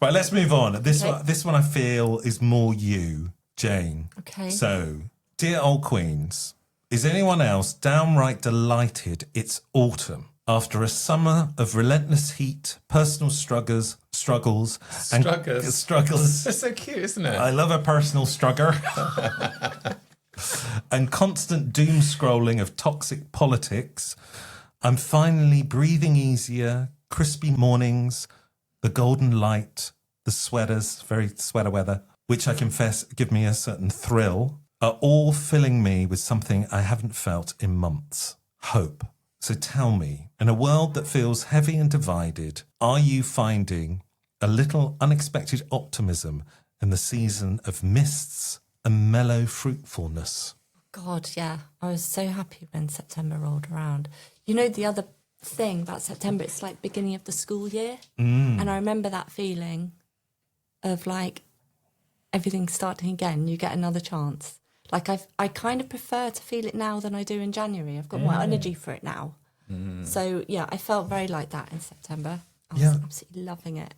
Right, let's move on. This one I feel is more you, Jane. Okay. So, dear old Queens, is anyone else downright delighted it's autumn after a summer of relentless heat, personal struggles, and struggles? That's so cute, isn't it? I love a personal struggle. And constant doom scrolling of toxic politics? I'm finally breathing easier, crispy mornings, the golden light, the sweaters, very sweater weather, which I confess give me a certain thrill, are all filling me with something I haven't felt in months. Hope. So tell me, in a world that feels heavy and divided, are you finding a little unexpected optimism in the season of mists and mellow fruitfulness? God, yeah. I was so happy when September rolled around. You know, the other thing about September, it's like beginning of the school year. And I remember that feeling of like everything starting again. You get another chance. Like I kind of prefer to feel it now than I do in January. I've got more energy for it now. So, yeah, I felt very like that in September. I was absolutely loving it.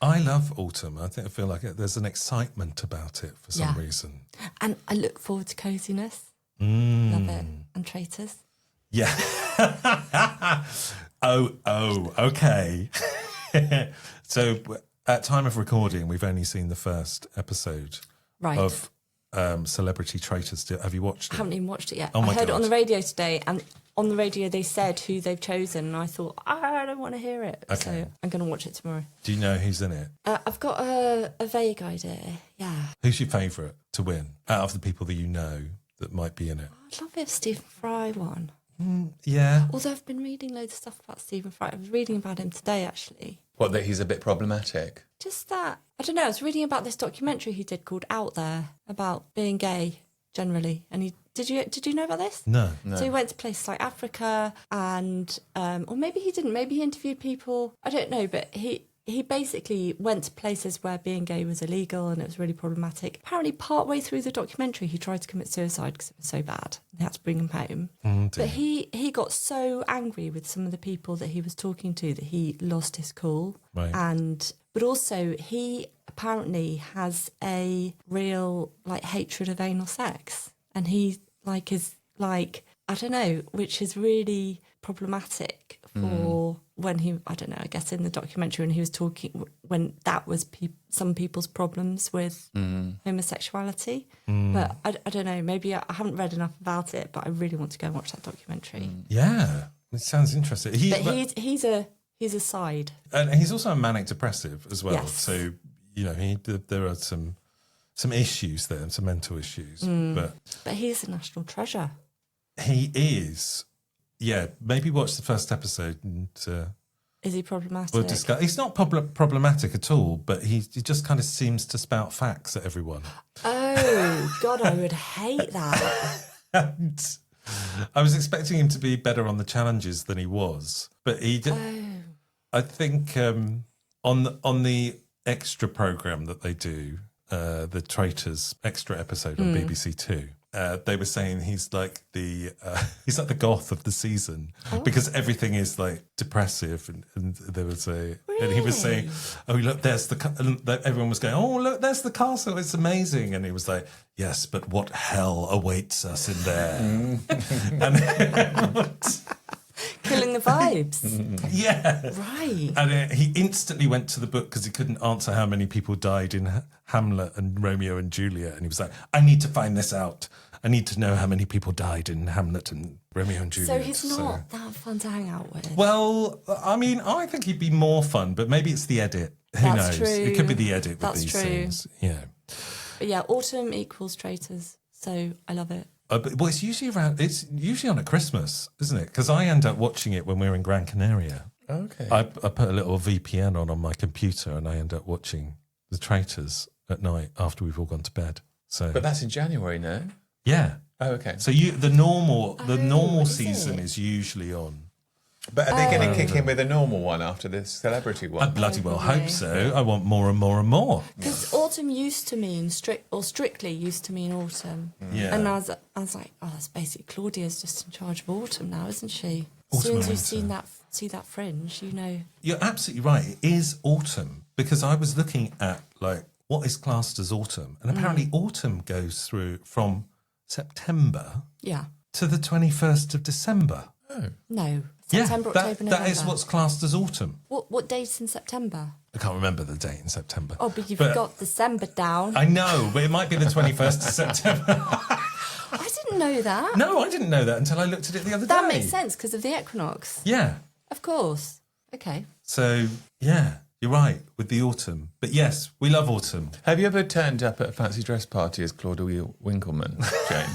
I love autumn. I feel like there's an excitement about it for some reason. And I look forward to coziness. Love it. And Traitors. Yeah. Okay. So at time of recording, we've only seen the first episode of Celebrity Traitors. Have you watched it? I haven't even watched it yet. Oh my I heard it God. on the radio today, and on the radio they said who they've chosen, and I thought, I don't want to hear it. Okay. So I'm going to watch it tomorrow. Do you know who's in it? I've got a vague idea, yeah. Who's your favourite to win out of the people that you know that might be in it? I'd love it if Stephen Fry won. Yeah. Although I've been reading loads of stuff about Stephen Fry. I was reading about him today, actually. What, that he's a bit problematic? Just that, I don't know, I was reading about this documentary he did called Out There about being gay generally. And did you know about this? No. So he went to places like Africa and, or maybe he didn't, maybe he interviewed people, I don't know, but he basically went to places where being gay was illegal and it was really problematic. Apparently, partway through the documentary, he tried to commit suicide because it was so bad. They had to bring him home. But he got so angry with some of the people that he was talking to that he lost his cool. Right. But also, he apparently has a real hatred of anal sex, and he is I don't know, which is really problematic for when he, I don't know, I guess in the documentary when he was talking, when that was some people's problems with homosexuality. But I don't know, maybe I haven't read enough about it, but I really want to go and watch that documentary. Yeah, it sounds interesting. He's a side. And he's also a manic depressive as well. Yes. So, there are some issues there, some mental issues. But he's a national treasure. he is. Yeah, maybe watch the first episode and Is he problematic? we'll discuss. He's not problematic at all, but he just kind of seems to spout facts at everyone. Oh, God, I would hate that. And I was expecting him to be better on the challenges than he was, but he did. I think on the extra program that they do, the Traitors extra episode on BBC Two. They were saying he's like the goth of the season because everything is like depressive, and there was and he was saying, "Oh look, there's and everyone was going, oh look, there's the castle, it's amazing," and he was like, "Yes, but what hell awaits us in there?" And Killing the vibes. yeah, Right. and he instantly went to the book because he couldn't answer how many people died in Hamlet and Romeo and Juliet, and he was like, "I need to find this out. I need to know how many people died in Hamlet and Romeo and Juliet." So he's not that fun to hang out with. Well, I mean, I think he'd be more fun, but maybe it's the edit. Who knows? True. It could be the edit That's with these true. things. Yeah. But yeah, autumn equals Traitors. So I love it. Well, it's usually on at Christmas, isn't it? Because I end up watching it when we're in Gran Canaria. Okay. I put a little VPN on my computer and I end up watching the Traitors at night after we've all gone to bed. So, But that's in January, no? yeah. Oh, okay. So the normal is season it? is usually on But are they going to kick in with a normal one after this celebrity I one? bloody well hope so. I want more and more and more. Because autumn used to mean strictly used to mean autumn. Yeah. And I was like, oh, that's basically Claudia's just in charge of autumn now, isn't she? Autumn As soon as and you've winter. see that fringe, you know. You're absolutely right. It is autumn because I was looking at like what is classed as autumn, and apparently autumn goes through from September Yeah. to the 21st of December. No. September, yeah, October, November. that is what's classed as autumn. What date's in September? I can't remember the date in September. Oh, but you've got December down. I know, but it might be the 21st of September. I didn't know that. No, I didn't know that until I looked at it the other day. That makes sense because of the equinox. Yeah. Of course. Okay. So, yeah, you're right with the autumn. But yes, we love autumn. Have you ever turned up at a fancy dress party as Claudia Winkleman, Jane?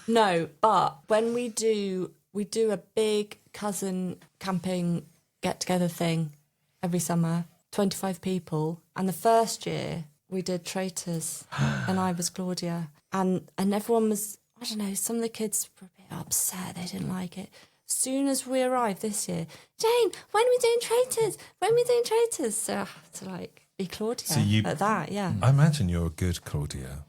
No, but when we do a big cousin camping get-together thing every summer, 25 people. And the first year we did Traitors and I was Claudia. And everyone was, I don't know, some of the kids were a bit upset. They didn't like it. As soon as we arrived this year, Jane, when are we doing Traitors? When are we doing Traitors? So I had to like be Claudia at that, yeah. I imagine you're a good Claudia.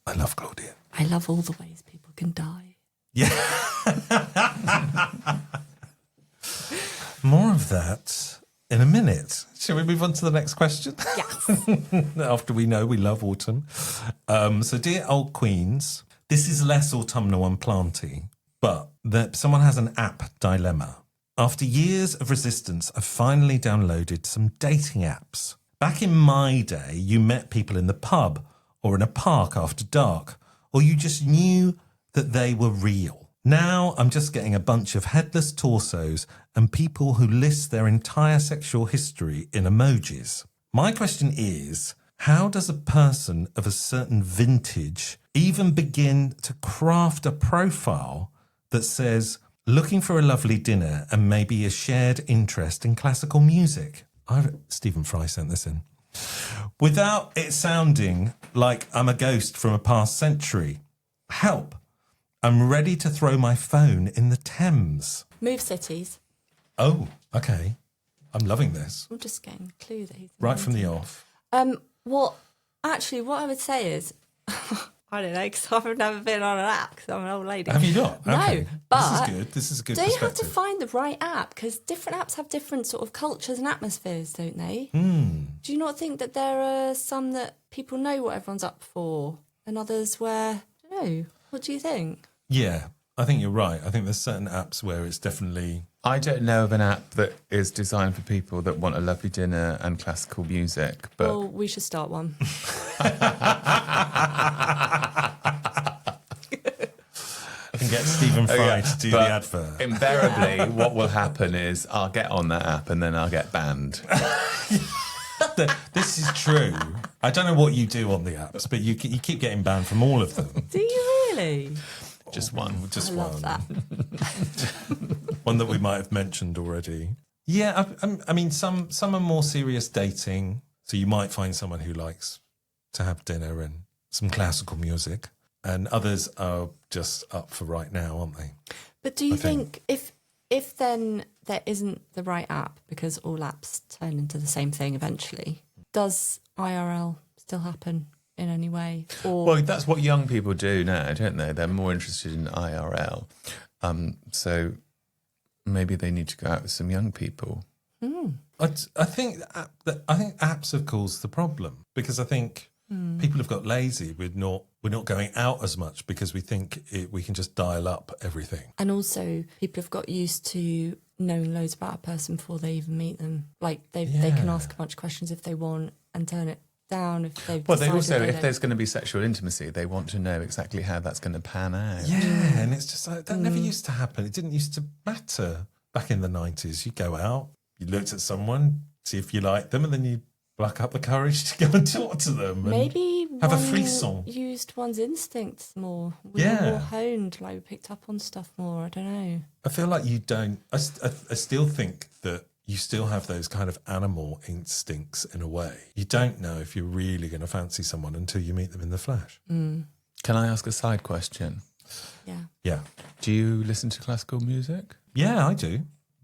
I love Claudia. I love all the ways people can die. Yeah. More of that in a minute. Shall we move on to the next question? Yes. After we know we love autumn. So, dear old queens, this is less autumnal and planty, but someone has an app dilemma. After years of resistance, I've finally downloaded some dating apps. Back in my day, you met people in the pub or in a park after dark, or you just knew that they were real. Now I'm just getting a bunch of headless torsos and people who list their entire sexual history in emojis. My question is, how does a person of a certain vintage even begin to craft a profile that says, looking for a lovely dinner and maybe a shared interest in classical music? Stephen Fry sent this in. Without it sounding like I'm a ghost from a past century. Help. I'm ready to throw my phone in the Thames. Move cities. Oh, okay. I'm loving this. I'm just getting a clue that he's... Right from the off. What I would say is, I don't know, because I've never been on an app because I'm an old lady. Have you not? No, Okay. but This is a good do you have to perspective. find the right app? Because different apps have different sort of cultures and atmospheres, don't they? Do you not think that there are some that people know what everyone's up for and others where, I don't know, what do you think? Yeah, I think you're right. I think there's certain apps where it's definitely... I don't know of an app that is designed for people that want a lovely dinner and classical music, but... Well, we should start one. And get Stephen Fry to do the But advert. invariably, what will happen is I'll get on that app and then I'll get banned. This is true. I don't know what you do on the apps, but you keep getting banned from all of them. Do you really? Just one. Just I one. love that. One that we might have mentioned already. Yeah, I mean, some are more serious dating. So you might find someone who likes to have dinner and some classical music. And others are just up for right now, aren't they? But do you think if then there isn't the right app, because all apps turn into the same thing eventually, does IRL still happen in any way? Or Well, that's what young people do now, don't they? They're more interested in IRL. So maybe they need to go out with some young people. I think apps have caused the problem because I think people have got lazy. We're not going out as much because we think we can just dial up everything. and also people have got used to knowing loads about a person before they even meet them. Like they can ask a bunch of questions if they want and turn it down if they've Well, they decided also, they if don't. there's going to be sexual intimacy, they want to know exactly how that's going to pan out. Yeah, and it's just like that never used to happen. It didn't used to matter back in the 90s. You go out, you looked at someone, see if you liked them, and then you pluck up the courage to go and talk to them. And Maybe have a one frisson. used one's instincts more. We were Yeah. more honed, like we picked up on stuff more. I don't know. I feel like you don't. I still think that you still have those kind of animal instincts in a way. You don't know if you're really going to fancy someone until you meet them in the flesh. Can I ask a side question? Yeah. Yeah. Do you listen to classical music? Yeah, I do.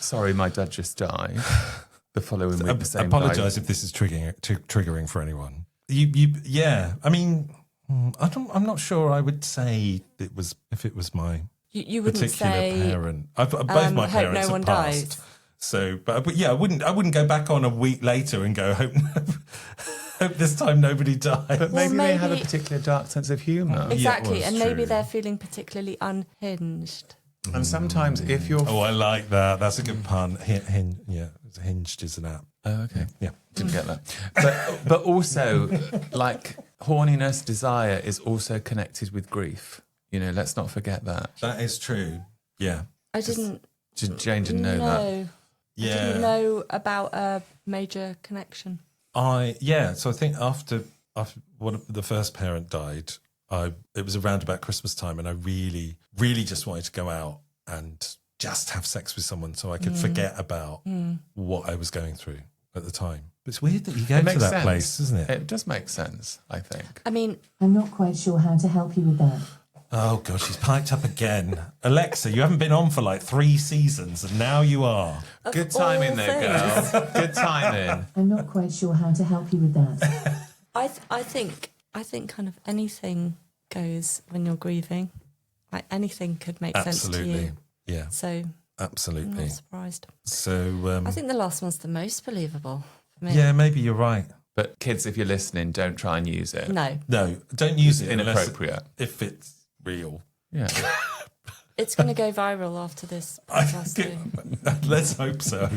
Sorry, my dad just died. The following week, the same Apologise guy. if this is triggering for anyone. Yeah. I mean, I'm not sure. I would say it was my You wouldn't particular say, parent. Both my hope parents no have one passed. dies. So, but yeah, I wouldn't go back on a week later and go hope this time nobody died. But maybe Well, they have a maybe- particular dark sense of humour. Exactly, well, and it's maybe true. they're feeling particularly unhinged. And sometimes if you're... Oh, I like that. That's a good pun. Hinged is an app. Oh, okay. Yeah. Didn't get that. But also, like, horniness, desire is also connected with grief. You know, let's not forget that. That is true. Yeah. I didn't Jane didn't know that. Yeah. I didn't know about a major connection. So I think after one of the first parent died, it was around about Christmas time, and I really, really just wanted to go out and just have sex with someone so I could forget about what I was going through at the time. But it's weird that you go to that place, isn't it? It does make sense, I think. I mean, I'm not quite sure how to help you with that. Oh, God, she's piped up again. Alexa, you haven't been on for like 3 seasons, and now you are. Good timing all there, things. girl. Good timing. I'm not quite sure how to help you with that. I think kind of anything goes when you're grieving. Like anything could make sense to Absolutely. you. Yeah, So I'm absolutely. not surprised. So, I think the last one's the most believable for me. yeah, maybe you're right. But kids, if you're listening, don't try and use it. No, No, don't use it unless Inappropriate. if it's real. Yeah. it's going to go viral after this podcast too. Let's hope so.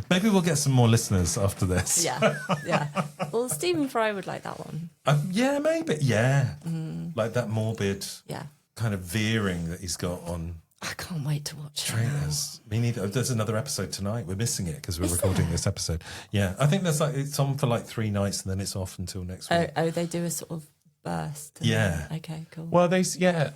Maybe we'll get some more listeners after this. Yeah. Well, Stephen Fry would like that one. Yeah, maybe. Yeah. Like that morbid Yeah. kind of veering that he's got on I can't wait to watch it. Traitors. Me neither. There's another episode tonight. We're missing it because we're recording this episode. Yeah. I think it's on for like 3 nights and then it's off until next week. Oh, they do a sort of burst. Yeah. Okay, cool. Well,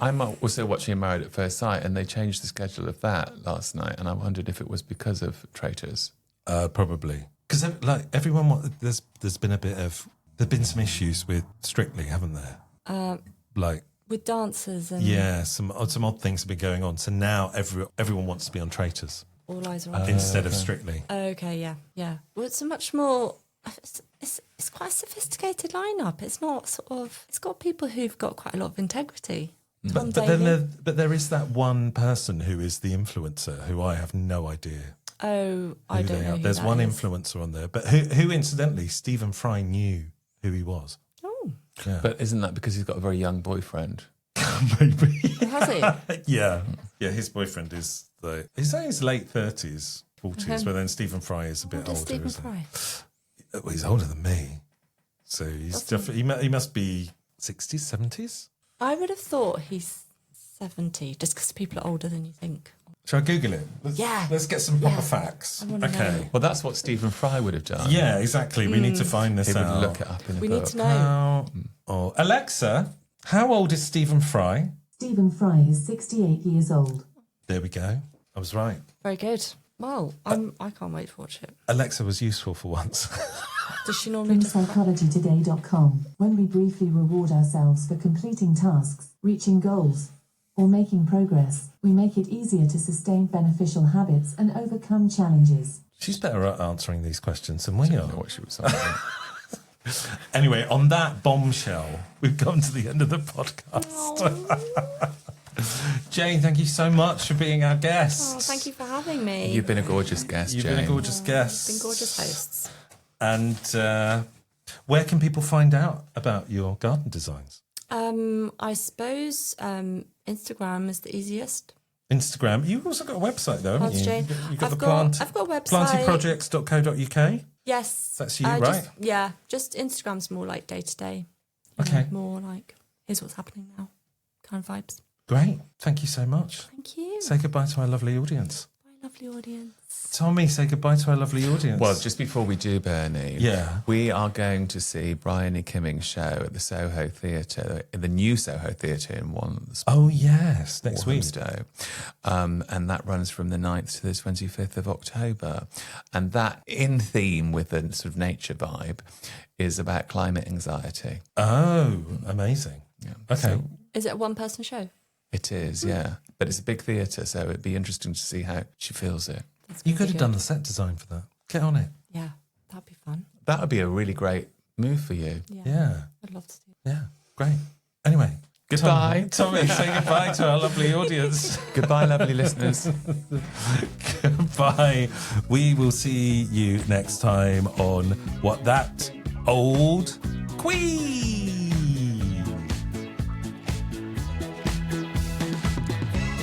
I'm also watching Married at First Sight, and they changed the schedule of that last night, and I wondered if it was because of Traitors. Probably. Because like everyone, there's been some issues with Strictly, haven't there? Like, With dancers and yeah, some odd things have been going on. So now everyone wants to be on Traitors all eyes are on you. instead of Strictly. Okay, yeah. Well, it's a much more. It's quite a sophisticated lineup. It's not sort of. It's got people who've got quite a lot of integrity. Tom Daley. But there is that one person who is the influencer who I have no idea. Oh, I who don't they know. are. Who There's that one is. influencer on there, but who incidentally Stephen Fry knew who he was. Oh, Yeah. But isn't that because he's got a very young boyfriend? Maybe. has he? Yeah. His boyfriend is he's in his late 30s, 40s, but then Stephen Fry is a bit What is older. Stephen isn't he? Fry? Well, he's older than me, so he's definitely he must be 60s, 70s. I would have thought he's 70, just because people are older than you think. Shall I Google it? Yeah. Let's get some proper Yeah. facts. I wanna Okay. know. Well, that's what Stephen Fry would have done. Yeah, exactly. We need to find this He would out. look it up in a We book. need to know. Alexa, how old is Stephen Fry? Stephen Fry is 68 years old. There we go. I was right. Very good. Well, I can't wait to watch it. Alexa was useful for once. Does she normally? From psychologytoday.com. When we briefly reward ourselves for completing tasks, reaching goals, or making progress, we make it easier to sustain beneficial habits and overcome challenges. She's better at answering these questions than we I are. don't know what she was saying. Anyway, on that bombshell, we've come to the end of the podcast. Jane, thank you so much for being our guest. Oh, thank you for having me. You've been a gorgeous guest, You've Jane. been a gorgeous guest. Been gorgeous hosts. And where can people find out about your garden designs? I suppose Instagram is the easiest. Instagram. You've also got a website, though, haven't Plants you? Jane. You've got I've got a website. plantyprojects.co.uk. Yes. That's you, right? Just Instagram's more like day to day. Okay. More like, here's what's happening now kind of vibes. Great. Thank you so much. Thank you. Say goodbye to our lovely audience. My lovely audience. Tommy, say goodbye to our lovely audience. Well, just before we do, Bernie, Yeah. we are going to see Brian E. Kimming's show at the Soho Theatre, the new Soho Theatre in Oh, yes. Next week. Walthamstow. And that runs from the 9th to the 25th of October. And that, in theme with the sort of nature vibe, is about climate anxiety. Oh, amazing. Yeah. Okay. So Is it a one person show? It is, yeah. But it's a big theatre, so it'd be interesting to see how she feels it. You could have done the set design for that. Get on it. Yeah, that'd be fun. That would be a really great move for you. Yeah. I'd love to do Yeah. Great. Anyway. Goodbye. Tommy, say goodbye to our lovely audience. Goodbye, lovely listeners. Goodbye. We will see you next time on What That Old Queen.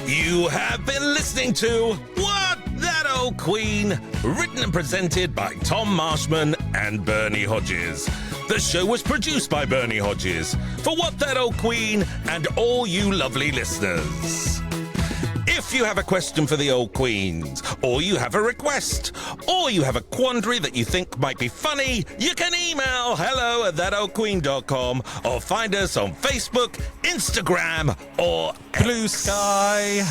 You have been listening to What That Old Queen, written and presented by Tom Marshman and Bernie Hodges. The show was produced by Bernie Hodges for What That Old Queen and all you lovely listeners. If you have a question for the old queens, or you have a request, or you have a quandary that you think might be funny, you can email hello@thatoldqueen.com or find us on Facebook, Instagram, or Blue Sky.